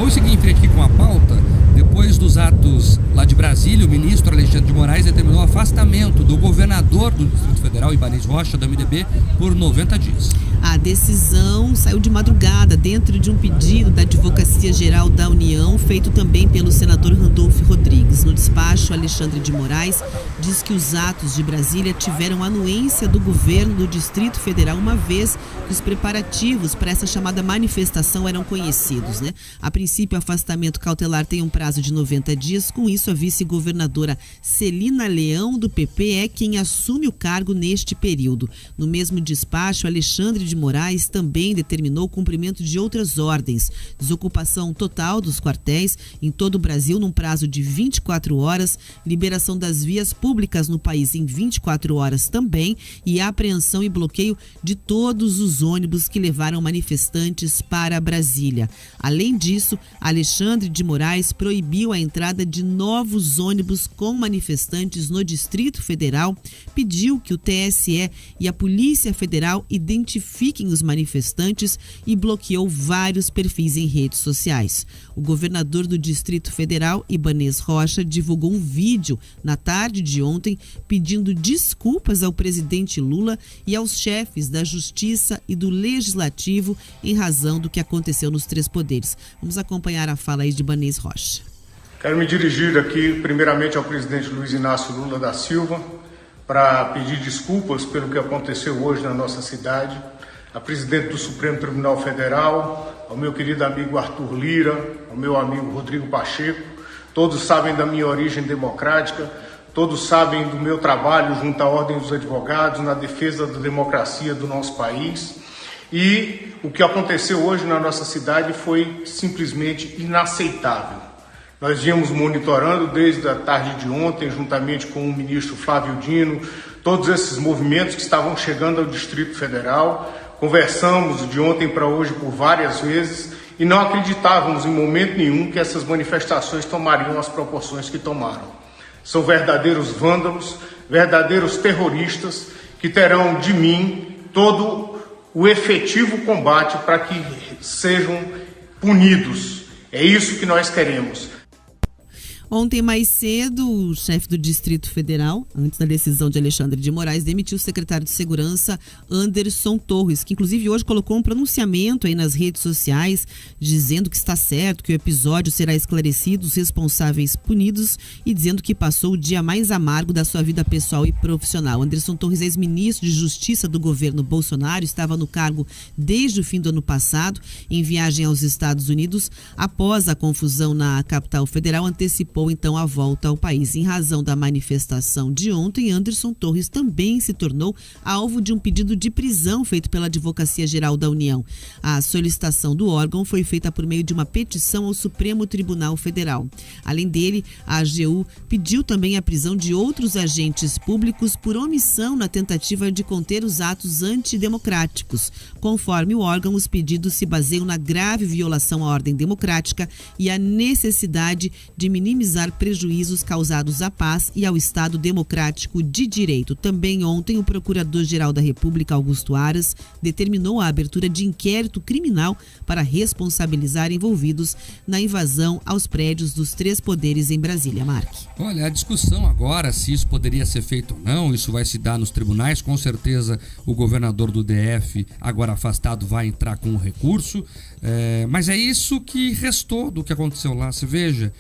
Vamos seguir em frente aqui com a pauta. Depois dos atos lá de Brasília, o ministro Alexandre de Moraes determinou o afastamento do governador do Distrito Federal, Ibanez Rocha, do MDB, por 90 dias. A decisão saiu de madrugada dentro de um pedido da Advocacia Geral da União, feito também pelo senador Randolfo Rodrigues. No despacho, Alexandre de Moraes diz que os atos de Brasília tiveram anuência do governo do Distrito Federal, uma vez que os preparativos para essa chamada manifestação eram conhecidos, né? A princípio, o afastamento cautelar tem um prazo de 90 dias. Com isso, a vice-governadora Celina Leão, do PP, é quem assume o cargo neste período. No mesmo despacho, Alexandre de Moraes também determinou o cumprimento de outras ordens: desocupação total dos quartéis em todo o Brasil num prazo de 24 horas, liberação das vias públicas no país em 24 horas também, e apreensão e bloqueio de todos os ônibus que levaram manifestantes para Brasília. Além disso, Alexandre de Moraes proibiu a entrada de novos ônibus com manifestantes no Distrito Federal, pediu que o TSE e a Polícia Federal identifiquem os manifestantes e bloqueou vários perfis em redes sociais. O governador do Distrito Federal, Ibanez Rocha, divulgou um vídeo na tarde de ontem pedindo desculpas ao presidente Lula e aos chefes da Justiça e do Legislativo em razão do que aconteceu nos três poderes. Vamos acompanhar a fala aí de Ibanez Rocha. Quero me dirigir aqui primeiramente ao presidente Luiz Inácio Lula da Silva para pedir desculpas pelo que aconteceu hoje na nossa cidade, a presidente do Supremo Tribunal Federal, ao meu querido amigo Arthur Lira, ao meu amigo Rodrigo Pacheco. Todos sabem da minha origem democrática, todos sabem do meu trabalho junto à Ordem dos Advogados na defesa da democracia do nosso país. E o que aconteceu hoje na nossa cidade foi simplesmente inaceitável. Nós viemos monitorando desde a tarde de ontem, juntamente com o ministro Flávio Dino, todos esses movimentos que estavam chegando ao Distrito Federal. Conversamos de ontem para hoje por várias vezes e não acreditávamos em momento nenhum que essas manifestações tomariam as proporções que tomaram. São verdadeiros vândalos, verdadeiros terroristas que terão de mim todo o efetivo combate para que sejam punidos. É isso que nós queremos. Ontem, mais cedo, o chefe do Distrito Federal, antes da decisão de Alexandre de Moraes, demitiu o secretário de Segurança, Anderson Torres, que inclusive hoje colocou um pronunciamento aí nas redes sociais, dizendo que está certo, que o episódio será esclarecido, os responsáveis punidos, e dizendo que passou o dia mais amargo da sua vida pessoal e profissional. Anderson Torres, ex-ministro de Justiça do governo Bolsonaro, estava no cargo desde o fim do ano passado, em viagem aos Estados Unidos. Após a confusão na capital federal, antecipou então a volta ao país. Em razão da manifestação de ontem, Anderson Torres também se tornou alvo de um pedido de prisão feito pela Advocacia Geral da União. A solicitação do órgão foi feita por meio de uma petição ao Supremo Tribunal Federal. Além dele, a AGU pediu também a prisão de outros agentes públicos por omissão na tentativa de conter os atos antidemocráticos. Conforme o órgão, os pedidos se baseiam na grave violação à ordem democrática e a necessidade de minimizar prejuízos causados à paz e ao Estado Democrático de Direito. Também ontem, o Procurador-Geral da República, Augusto Aras, determinou a abertura de inquérito criminal para responsabilizar envolvidos na invasão aos prédios dos três poderes em Brasília. Marque. Olha, a discussão agora, se isso poderia ser feito ou não, isso vai se dar nos tribunais. Com certeza o governador do DF, agora afastado, vai entrar com um recurso. Mas é isso que restou do que aconteceu lá. Se veja,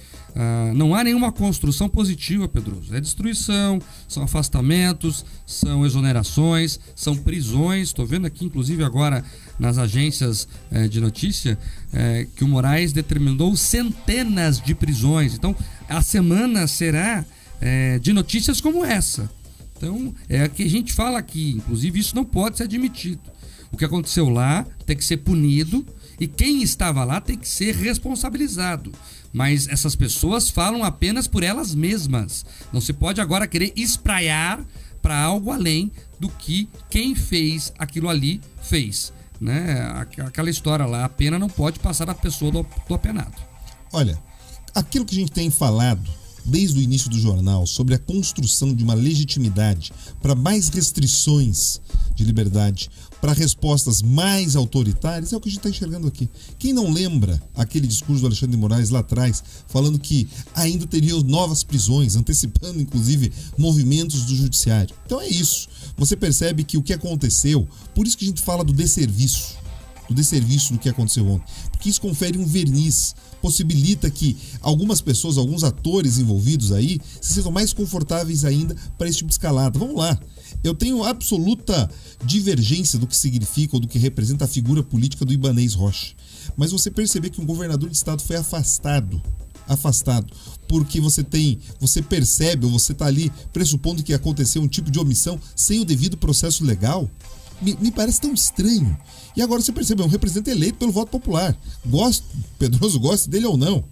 não há nenhuma construção positiva, Pedroso. É destruição, são afastamentos, são exonerações, são prisões. Estou vendo aqui, inclusive agora nas agências de notícia, que o Moraes determinou centenas de prisões. Então, a semana será de notícias como essa. Então, é que a gente fala aqui, inclusive isso não pode ser admitido. O que aconteceu lá tem que ser punido e quem estava lá tem que ser responsabilizado. Mas essas pessoas falam apenas por elas mesmas. Não se pode agora querer espraiar para algo além do que quem fez aquilo ali fez. Né? Aquela história lá, a pena não pode passar da pessoa do apenado. Olha, aquilo que a gente tem falado desde o início do jornal sobre a construção de uma legitimidade para mais restrições de liberdade, para respostas mais autoritárias, é o que a gente está enxergando aqui. Quem não lembra aquele discurso do Alexandre de Moraes lá atrás, falando que ainda teriam novas prisões, antecipando inclusive movimentos do judiciário? Então é isso. Você percebe que o que aconteceu, por isso que a gente fala do desserviço do que aconteceu ontem, porque isso confere um verniz, possibilita que algumas pessoas, alguns atores envolvidos aí, se sintam mais confortáveis ainda para esse tipo de escalada. Vamos lá, eu tenho absoluta divergência do que significa ou do que representa a figura política do Ibanez Rocha, mas você perceber que um governador de estado foi afastado, porque você percebe, ou você está ali pressupondo que aconteceu um tipo de omissão sem o devido processo legal, me parece tão estranho. E agora você percebe, é um representante eleito pelo voto popular. Pedroso gosta dele ou não.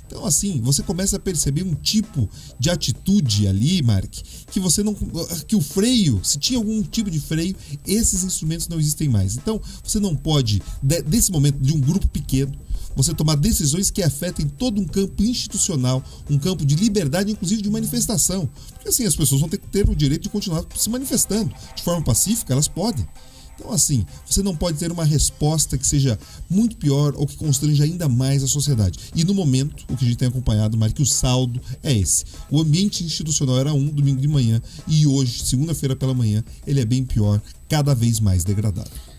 Então, assim, você começa a perceber um tipo de atitude ali, Mark, que o freio, se tinha algum tipo de freio, esses instrumentos não existem mais. Então, você não pode, desse momento de um grupo pequeno, você tomar decisões que afetem todo um campo institucional, um campo de liberdade, inclusive de manifestação. Porque assim, as pessoas vão ter o direito de continuar se manifestando. De forma pacífica, elas podem. Então, assim, você não pode ter uma resposta que seja muito pior ou que constranja ainda mais a sociedade. E no momento, o que a gente tem acompanhado, Mark, o saldo é esse. O ambiente institucional era domingo de manhã, e hoje, segunda-feira pela manhã, ele é bem pior, cada vez mais degradado.